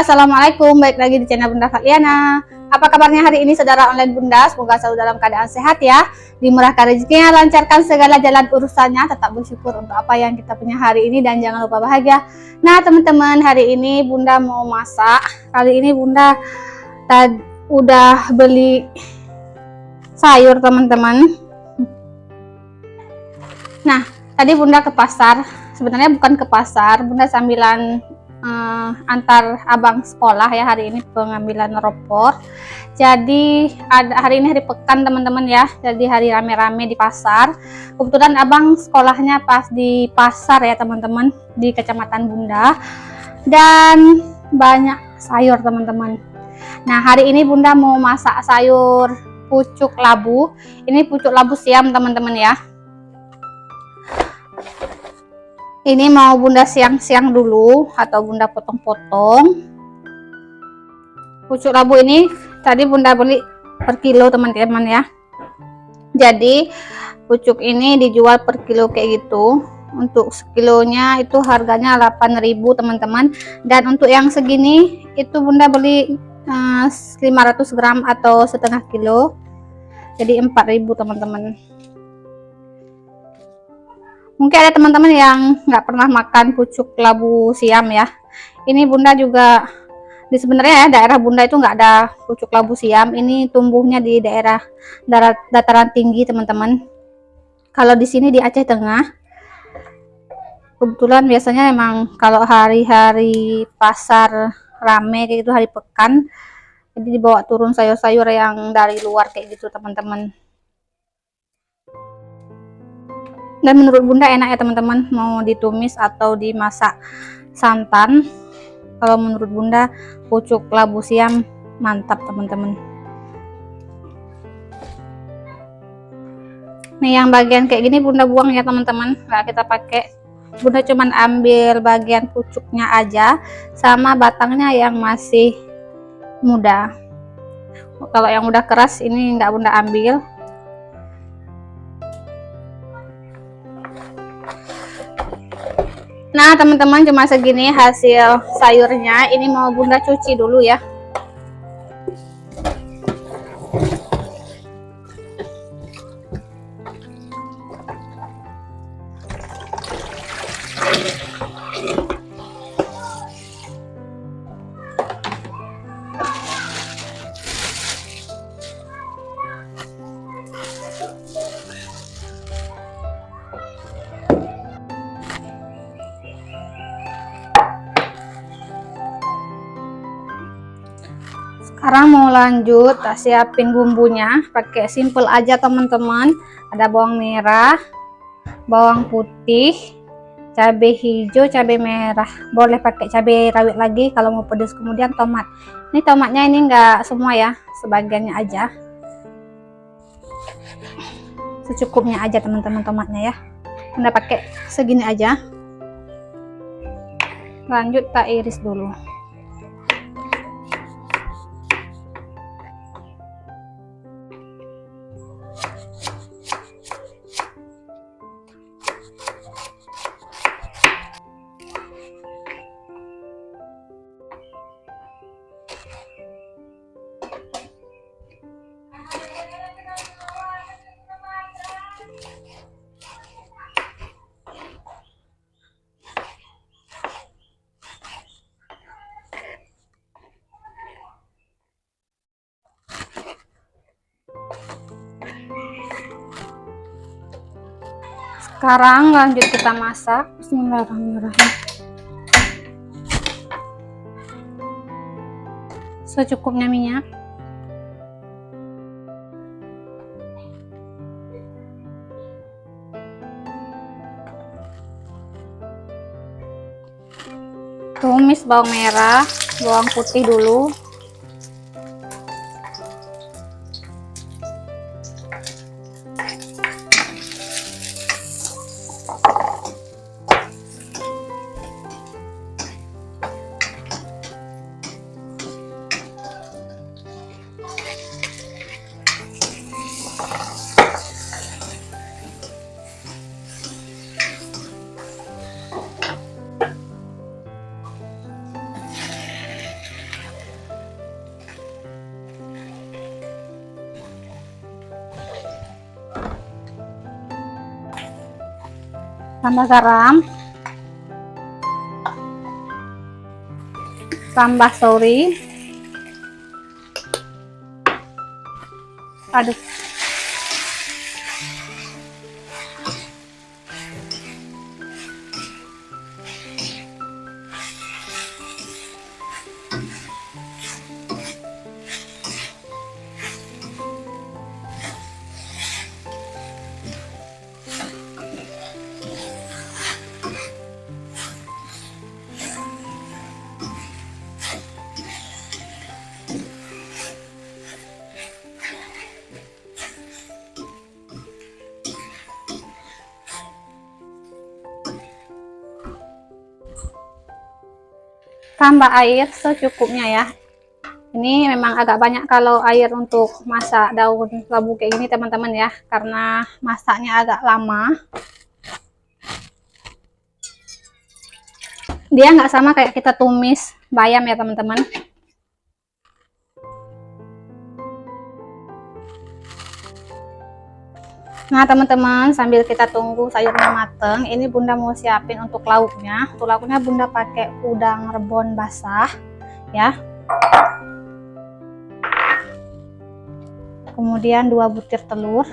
Assalamualaikum, baik lagi di channel Bunda Fadliana. Apa kabarnya hari ini saudara online Bunda? Semoga selalu dalam keadaan sehat ya, dimurahkan rezekinya, lancarkan segala jalan urusannya, tetap bersyukur untuk apa yang kita punya hari ini dan jangan lupa bahagia. Nah teman-teman, hari ini Bunda mau masak. Kali ini Bunda udah beli sayur teman-teman. Nah tadi Bunda ke pasar, sebenarnya bukan ke pasar, Bunda sambilan antar abang sekolah ya, hari ini pengambilan rapor. Jadi hari ini hari pekan teman-teman ya, jadi hari rame-rame di pasar. Kebetulan abang sekolahnya pas di pasar ya teman-teman, di kecamatan Bunda, dan banyak sayur teman-teman. Nah hari ini Bunda mau masak sayur pucuk labu. Ini pucuk labu siam teman-teman ya. Ini mau Bunda siang-siang dulu atau Bunda potong-potong. Pucuk labu ini tadi Bunda beli per kilo teman-teman ya. Jadi pucuk ini dijual per kilo kayak gitu. Untuk sekilonya itu harganya 8.000 teman-teman. Dan untuk yang segini itu Bunda beli 500 gram atau setengah kilo. Jadi 4.000 teman-teman. Mungkin ada teman-teman yang nggak pernah makan pucuk labu siam ya. Ini Bunda juga sebenarnya ya, daerah Bunda itu nggak ada pucuk labu siam. Ini tumbuhnya di daerah dataran tinggi teman-teman. Kalau di sini di Aceh Tengah, kebetulan biasanya emang kalau hari-hari pasar rame kayak gitu, hari pekan, jadi dibawa turun sayur-sayur yang dari luar kayak gitu teman-teman. Dan menurut Bunda enak ya teman-teman, mau ditumis atau dimasak santan. Kalau menurut Bunda pucuk labu siam mantap teman-teman. Nih yang bagian kayak gini Bunda buang ya teman-teman, nggak kita pakai. Bunda cuman ambil bagian pucuknya aja sama batangnya yang masih muda. Kalau yang udah keras ini nggak Bunda ambil. Nah teman-teman, cuma segini hasil sayurnya. Ini mau Bunda cuci dulu ya. Sekarang mau lanjut siapin bumbunya, pakai simple aja teman-teman. Ada bawang merah, bawang putih, cabai hijau, cabai merah, boleh pakai cabai rawit lagi kalau mau pedas. Kemudian tomat. Ini tomatnya ini enggak semua ya, sebagiannya aja, secukupnya aja teman-teman tomatnya ya. Udah pakai segini aja. Lanjut tak iris dulu. Sekarang lanjut kita masak. Bismillahirrahmanirrahim. Secukupnya minyak. Tumis bawang merah, bawang putih dulu. Tambah garam, tambah sauri, aduk. Tambah air secukupnya ya. Ini memang agak banyak kalau air untuk masak daun labu kayak gini teman-teman ya, karena masaknya agak lama. Dia nggak sama kayak kita tumis bayam ya teman-teman. Nah teman-teman, sambil kita tunggu sayurnya mateng, ini bunda mau siapin untuk lauknya. Untuk lauknya bunda pakai udang rebon basah ya, kemudian 2 butir telur,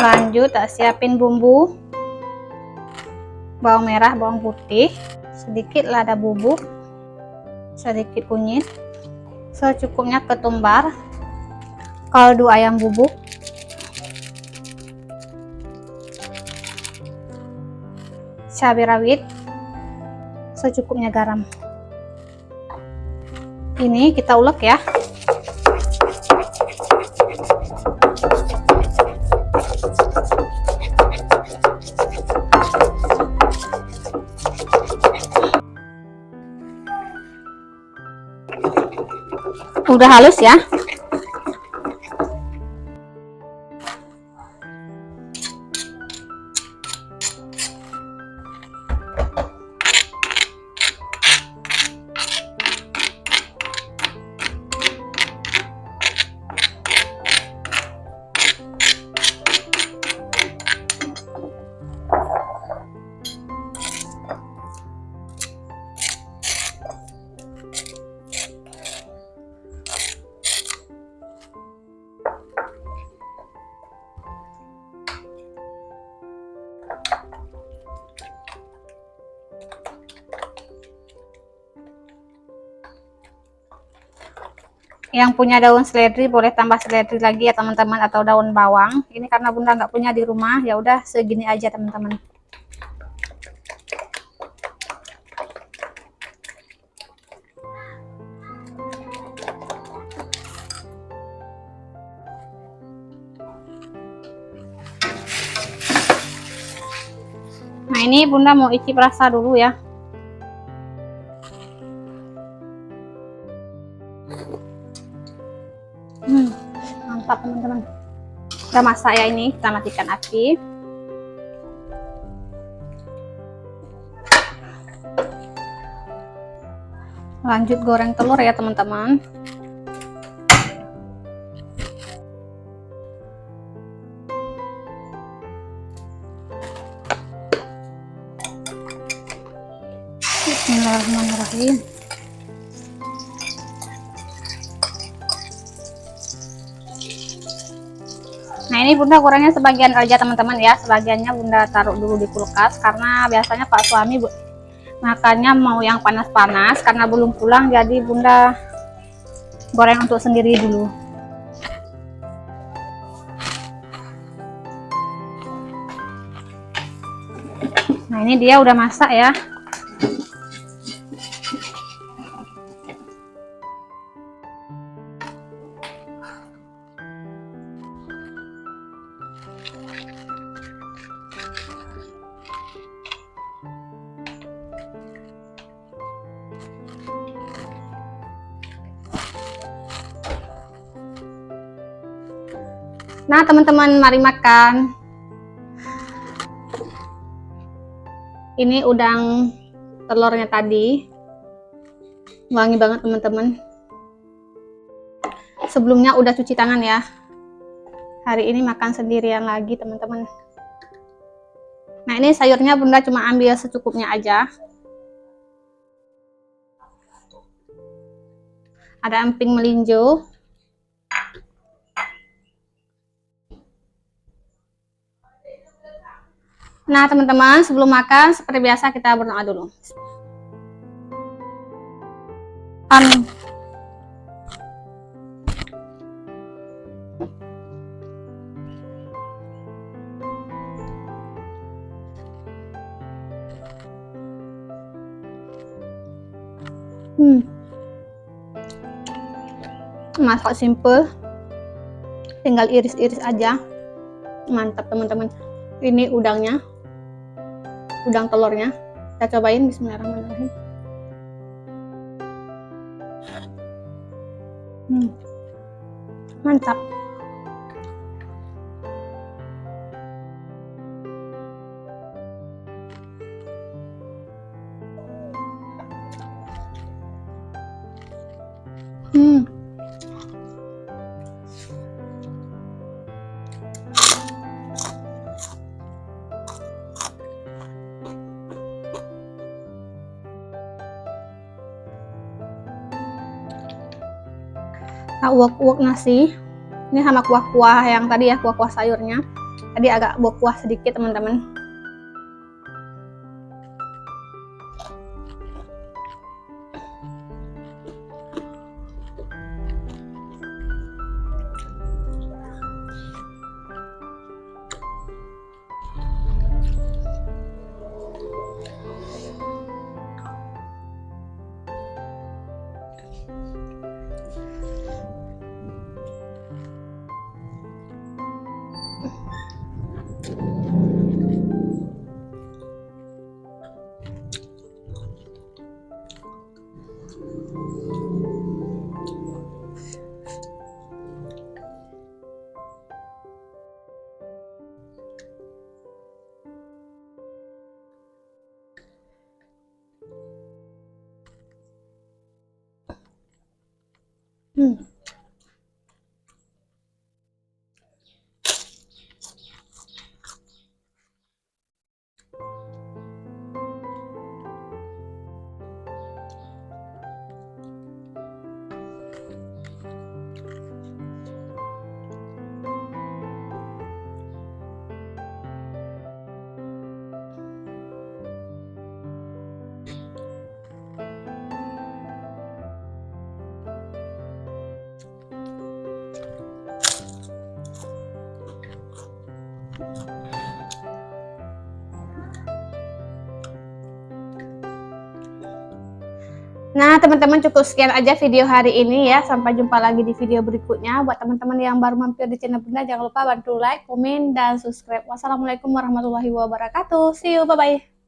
lanjut tak siapin bumbu, bawang merah, bawang putih, sedikit lada bubuk, sedikit kunyit, secukupnya ketumbar, kaldu ayam bubuk, cabai rawit, secukupnya garam. Ini kita ulek ya. Udah halus ya. Yang punya daun seledri boleh tambah seledri lagi ya teman-teman, atau daun bawang. Ini karena bunda nggak punya di rumah, ya udah segini aja teman-teman. Nah ini bunda mau icip rasa dulu ya. Mantap teman-teman. Udah masak ya, ini kita matikan api. Lanjut goreng telur ya teman-teman. Bismillahirrahmanirrahim. Nah ini bunda gorengnya sebagian aja teman-teman ya, sebagiannya bunda taruh dulu di kulkas karena biasanya pak suami makannya mau yang panas-panas, karena belum pulang jadi bunda goreng untuk sendiri dulu. Nah ini dia udah masak ya. Nah teman-teman, mari makan. Ini udang telurnya tadi. Wangi banget teman-teman. Sebelumnya udah cuci tangan ya. Hari ini makan sendirian lagi teman-teman. Nah ini sayurnya bunda cuma ambil secukupnya aja. Ada emping melinjo. Nah teman-teman, sebelum makan seperti biasa kita berdoa dulu. Amin. Masak simple, tinggal iris-iris aja. Mantap teman-teman. Ini udangnya, udang telurnya. Kita cobain. Bismillahirrahmanirrahim. Mantap. Nah, uak-uak nasi ini sama kuah-kuah yang tadi ya, kuah-kuah sayurnya tadi agak kuah sedikit teman-teman. Nah teman-teman, cukup sekian aja video hari ini ya. Sampai jumpa lagi di video berikutnya. Buat teman-teman yang baru mampir di channel bunda, jangan lupa bantu like, komen, dan subscribe. Wassalamualaikum warahmatullahi wabarakatuh. See you, bye-bye.